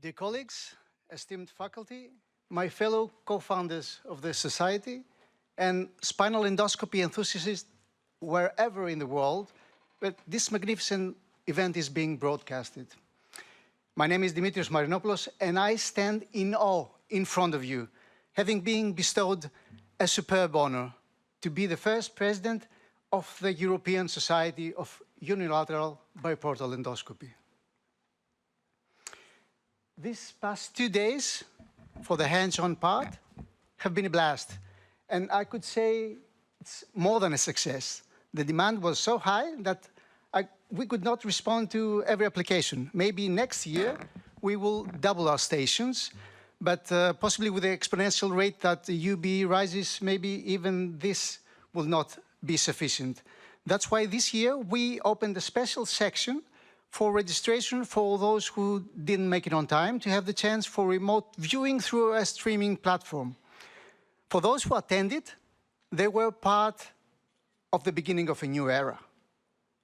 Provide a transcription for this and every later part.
Dear colleagues, esteemed faculty, my fellow co-founders of this society, and spinal endoscopy enthusiasts wherever in the world, but this magnificent event is being broadcasted. My name is Marinopoulos, and I stand in awe in front of you, having been bestowed a superb honor to be the first president of the European Society of Unilateral Biportal Endoscopy. These past 2 days, for the hands-on part, have been a blast. And I could say it's more than a success. The demand was so high that we could not respond to every application. Maybe next year we will double our stations, but possibly with the exponential rate that the UB rises, maybe even this will not be sufficient. That's why this year we opened a special section for registration for those who didn't make it on time, to have the chance for remote viewing through a streaming platform. For those who attended, they were part of the beginning of a new era.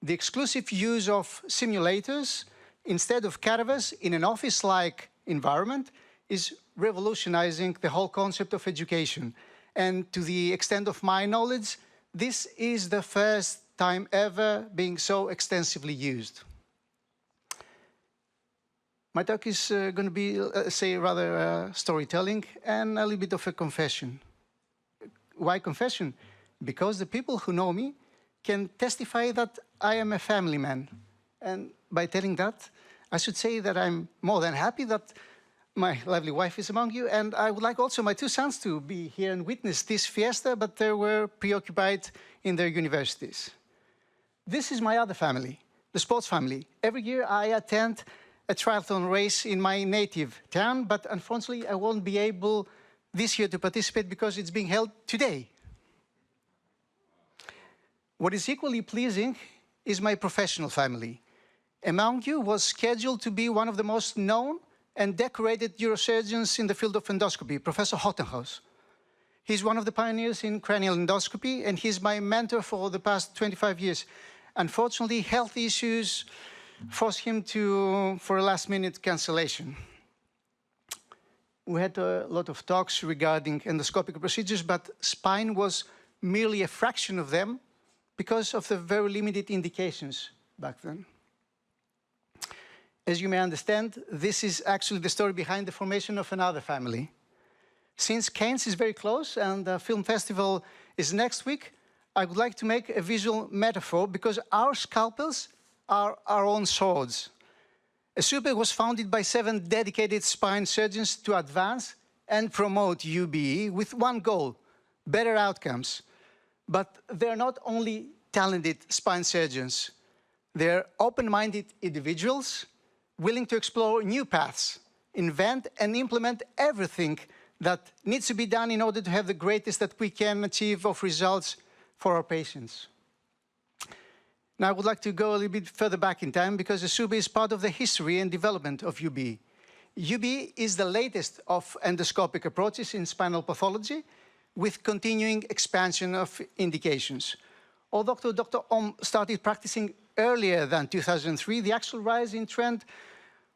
The exclusive use of simulators instead of cadavers in an office-like environment is revolutionizing the whole concept of education. And to the extent of my knowledge, this is the first time ever being so extensively used. My talk is going to be, rather storytelling and a little bit of a confession. Why confession? Because the people who know me can testify that I am a family man. And by telling that, I should say that I'm more than happy that my lovely wife is among you, and I would like also my 2 sons to be here and witness this fiesta, but they were preoccupied in their universities. This is my other family, the sports family. Every year I attend a triathlon race in my native town, but unfortunately I won't be able this year to participate because it's being held today. What is equally pleasing is my professional family. Among you was scheduled to be one of the most known and decorated neurosurgeons in the field of endoscopy, Professor Hottenhaus. He's one of the pioneers in cranial endoscopy, and he's my mentor for the past 25 years. Unfortunately, health issues forced him for a last-minute cancellation. We had a lot of talks regarding endoscopic procedures, but spine was merely a fraction of them because of the very limited indications back then. As you may understand, this is actually the story behind the formation of another family. Since Cannes is very close and the film festival is next week, I would like to make a visual metaphor because our scalpels are our own swords. ESUBE was founded by 7 dedicated spine surgeons to advance and promote UBE with one goal: better outcomes. But they're not only talented spine surgeons. They're open-minded individuals willing to explore new paths, invent and implement everything that needs to be done in order to have the greatest that we can achieve of results for our patients. Now, I would like to go a little bit further back in time because ESUBE is part of the history and development of UBE. UBE is the latest of endoscopic approaches in spinal pathology with continuing expansion of indications. Although Dr. Om started practicing earlier than 2003, the actual rise in trend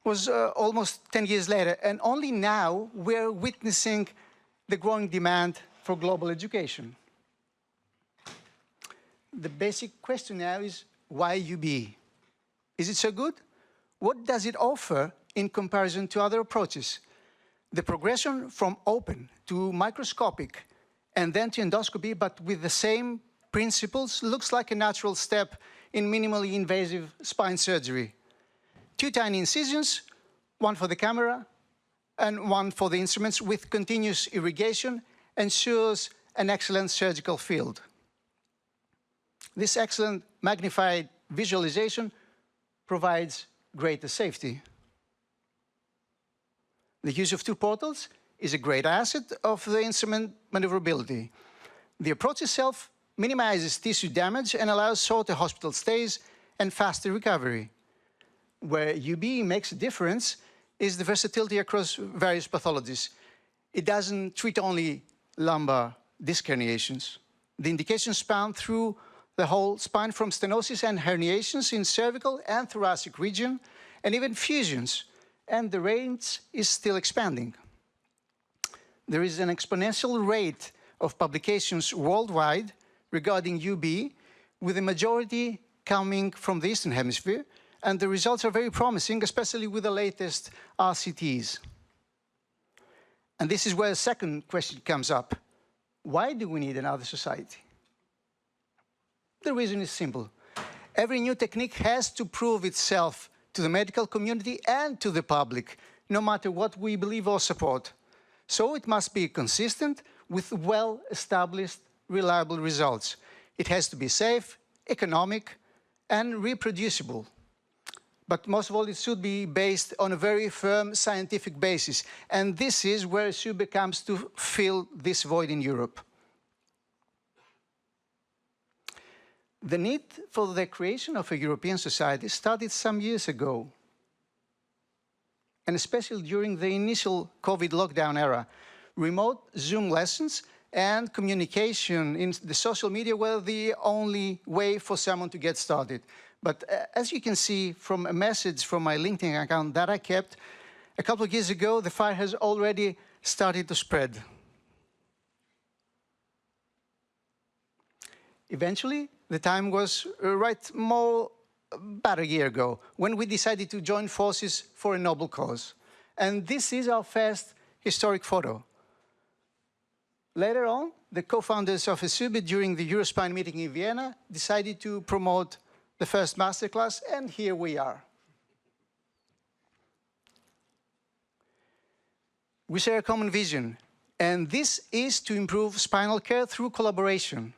was almost 10 years later, and only now we're witnessing the growing demand for global education. The basic question now is, why UBE? Is it so good? What does it offer in comparison to other approaches? The progression from open to microscopic and then to endoscopy, but with the same principles, looks like a natural step in minimally invasive spine surgery. 2 tiny incisions, one for the camera and one for the instruments, with continuous irrigation, ensures an excellent surgical field. This excellent magnified visualization provides greater safety. The use of 2 portals is a great asset of the instrument maneuverability. The approach itself minimizes tissue damage and allows shorter hospital stays and faster recovery. Where UBE makes a difference is the versatility across various pathologies. It doesn't treat only lumbar disc herniations. The indications span through the whole spine, from stenosis and herniations in cervical and thoracic region, and even fusions and the range is still expanding. There is an exponential rate of publications worldwide regarding UB, with the majority coming from the Eastern Hemisphere, and the results are very promising, especially with the latest RCTs. And this is where the second question comes up. Why do we need another society? The reason is simple. Every new technique has to prove itself to the medical community and to the public, no matter what we believe or support. So it must be consistent with well-established, reliable results. It has to be safe, economic, and reproducible. But most of all, it should be based on a very firm scientific basis. And this is where ESUBE comes to fill this void in Europe. The need for the creation of a European society started some years ago. And especially during the initial COVID lockdown era, remote Zoom lessons and communication in the social media were the only way for someone to get started. But as you can see from a message from my LinkedIn account that I kept, a couple of years ago, the fire has already started to spread. Eventually, the time was about a year ago, when we decided to join forces for a noble cause. And this is our first historic photo. Later on, the co-founders of ESUBE during the Eurospine meeting in Vienna decided to promote the first masterclass, and here we are. We share a common vision, and this is to improve spinal care through collaboration.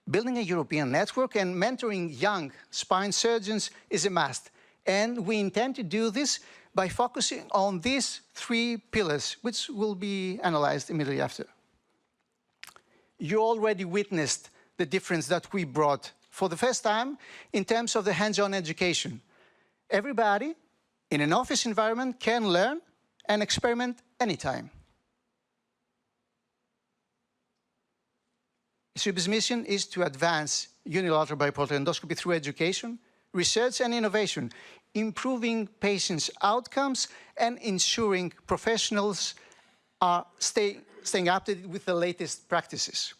Building a European network and mentoring young spine surgeons is a must, and we intend to do this by focusing on these three pillars, which will be analyzed immediately after. You already witnessed the difference that we brought for the first time in terms of the hands-on education. Everybody in an office environment can learn and experiment anytime. ESUBE's mission is to advance unilateral biportal endoscopy through education, research and innovation, improving patients' outcomes and ensuring professionals are staying updated with the latest practices.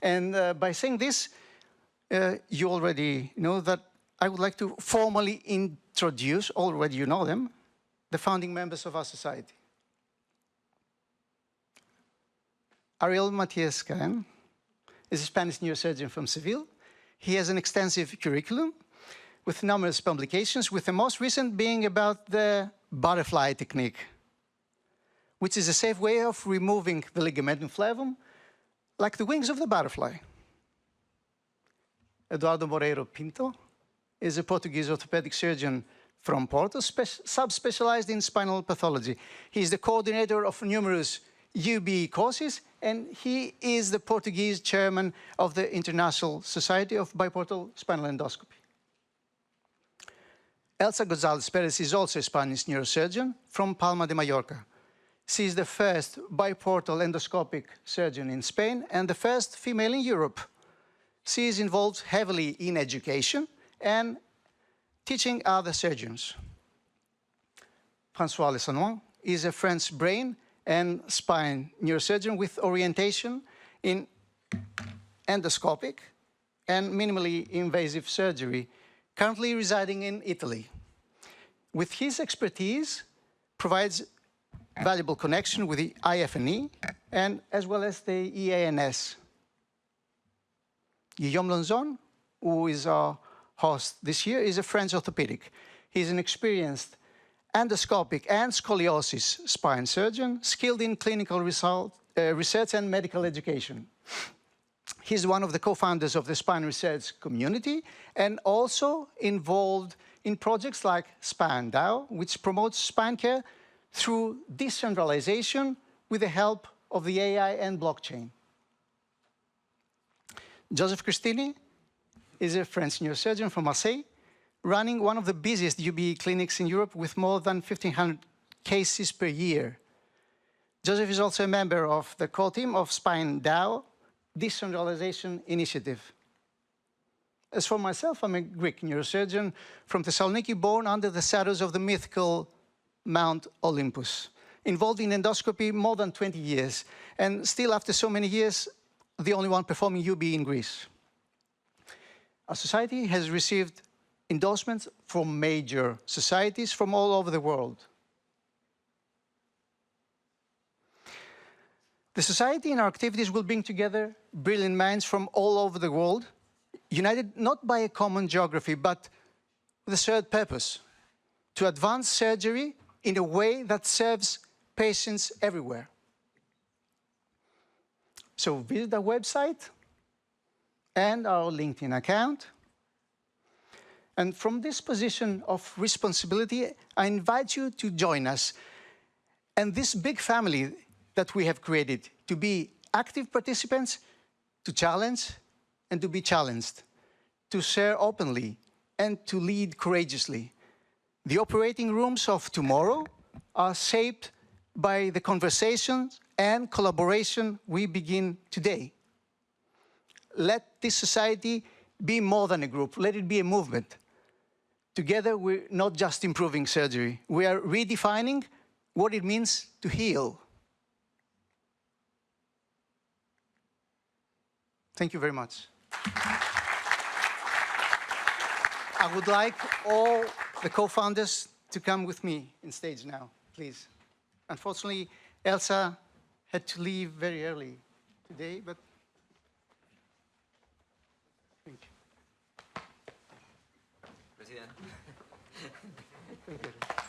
And by saying this, you already know that I would like to formally introduce, already you know them, the founding members of our society. Ariel Matias Caen is a Spanish neurosurgeon from Seville. He has an extensive curriculum with numerous publications, with the most recent being about the butterfly technique, which is a safe way of removing the ligamentum flavum, like the wings of the butterfly. Eduardo Moreira Pinto is a Portuguese orthopedic surgeon from Porto, subspecialized in spinal pathology. He is the coordinator of numerous UB courses, and he is the Portuguese chairman of the International Society of Biportal Spinal Endoscopy. Elsa González Pérez is also a Spanish neurosurgeon from Palma de Mallorca. She is the first biportal endoscopic surgeon in Spain and the first female in Europe. She is involved heavily in education and teaching other surgeons. François Lessanois is a French brain and spine neurosurgeon with orientation in endoscopic and minimally invasive surgery, currently residing in Italy. With his expertise, provides valuable connection with the IFNE and as well as the EANS. Guillaume Lonzon, who is our host this year, is a French orthopedic. He's an experienced endoscopic and scoliosis spine surgeon, skilled in clinical research and medical education. He's one of the co-founders of the spine research community and also involved in projects like Spine DAO, which promotes spine care through decentralization with the help of the AI and blockchain. Joseph Cristini is a French neurosurgeon from Marseille, running one of the busiest UBE clinics in Europe with more than 1,500 cases per year. Joseph is also a member of the core team of Spine DAO Decentralization Initiative. As for myself, I'm a Greek neurosurgeon from Thessaloniki, born under the shadows of the mythical Mount Olympus, involved in endoscopy more than 20 years, and still after so many years, the only one performing UB in Greece. Our society has received endorsements from major societies from all over the world. The society and our activities will bring together brilliant minds from all over the world, united not by a common geography, but with a shared purpose: to advance surgery in a way that serves patients everywhere. So visit our website and our LinkedIn account. And from this position of responsibility, I invite you to join us and this big family that we have created, to be active participants, to challenge and to be challenged, to share openly and to lead courageously. The operating rooms of tomorrow are shaped by the conversations and collaboration we begin today. Let this society be more than a group. Let it be a movement. Together, we're not just improving surgery. We are redefining what it means to heal. Thank you very much. I would like all the co-founders to come with me on stage now, please. Unfortunately, Elsa had to leave very early today, but thank you. President. Thank you.